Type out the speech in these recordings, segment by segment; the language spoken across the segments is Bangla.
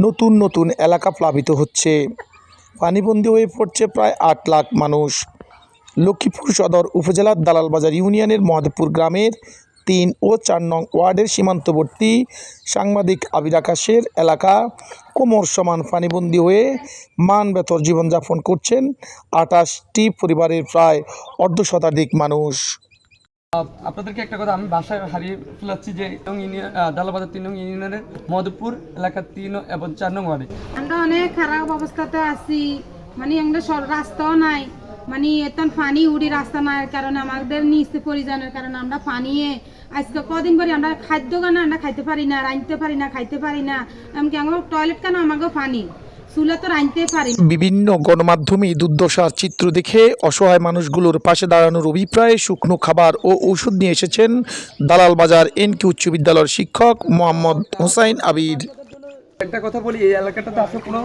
নতুন নতুন এলাকা প্লাবিত হচ্ছে। পানিবন্দী হয়ে পড়ছে প্রায় ৮ লাখ মানুষ। লক্ষ্মীপুর সদর উপজেলার দালালবাজার ইউনিয়নের মহাদেবপুর গ্রামের ৩ ও ৪ নং ওয়ার্ডের সীমান্তবর্তী সাংবাদিক আবির আকাশের এলাকা কোমর সমান পানিবন্দী হয়ে মানবেতর জীবনযাপন করছেন ২৮টি পরিবারের প্রায় অর্ধশতাধিক মানুষ। আপনাদেরকে একটা কথা আমি বাসায় হারিয়ে ফেলাচ্ছি যে দালাবাজার ৩ নং ইউনিয়নের মধুপুর এলাকার ৩ এবং ৪ নং ওয়ার্ডে আমরা অনেক খারাপ অবস্থাতে আছি। মানে আমরা রাস্তাও নাই, মানে এতন পানি উড়ি রাস্তা নাই কারণে আমাদের নিচে পরিজনের কারণে আমরা পানিয়ে আজকে কদিন পরে আমরা খাদ্য কেন আমরা খাইতে পারি না, রাঁধতে পারি না, খাইতে পারি না। এমনকি আমার টয়লেট কেন আমাকে পানি চুলা তো রাঁধতে পারি না। বিভিন্ন গণমাধ্যমে দুর্দশার চিত্র দেখে অসহায় মানুষগুলোর পাশে দাঁড়ানোর অভিপ্রায়ে শুকনো খাবার ও ওষুধ নিয়ে এসেছেন দালালবাজার এনকে উচ্চ বিদ্যালয়ের শিক্ষক মোহাম্মদ হোসাইন আবির। একটা কথা বলি, এই এলাকাটাতে আসলে কোনো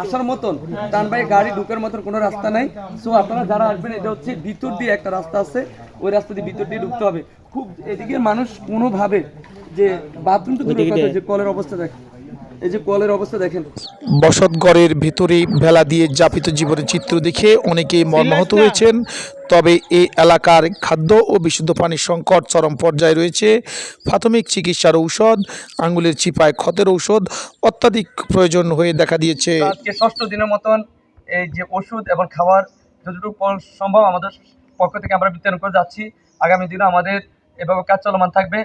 আসার মতন টানবাই গাড়ি ঢুকার মতন কোনো রাস্তা নাই। সো আপনারা যারা আসবেন, এটা হচ্ছে ভিতর দিয়ে একটা রাস্তা আছে, ওই রাস্তা দিয়ে ভিতর দিয়ে ঢুকতে হবে। খুব এদিকে মানুষ কোনোভাবে যে বাথরুম তো দূরের কথা, যে কলের অবস্থা দেখেন, এই যে কলের অবস্থা দেখেন। বসতঘরের ভেতরে ভেলা দিয়ে যাপিত জীবনের চিত্র দেখে অনেকেই মর্মাহত হয়েছেন। তবে এই এলাকার খাদ্য ও বিশুদ্ধ পানির সংকট চরম পর্যায়ে রয়েছে। প্রাথমিক চিকিৎসার ঔষধ, আঙ্গুলের চিপায় ক্ষতের ঔষধ অত্যাধিক প্রয়োজন হয়ে দেখা দিয়েছে। আজকে ৬ষ্ঠ দিনের মতন এই যে ওষুধ এবং খাবার যতটুকু সম্ভব আমাদের পক্ষ থেকে আমরা বিতরণ করে যাচ্ছি। আগামী দিনে আমাদের এভাবে কাজ চলমান থাকবে।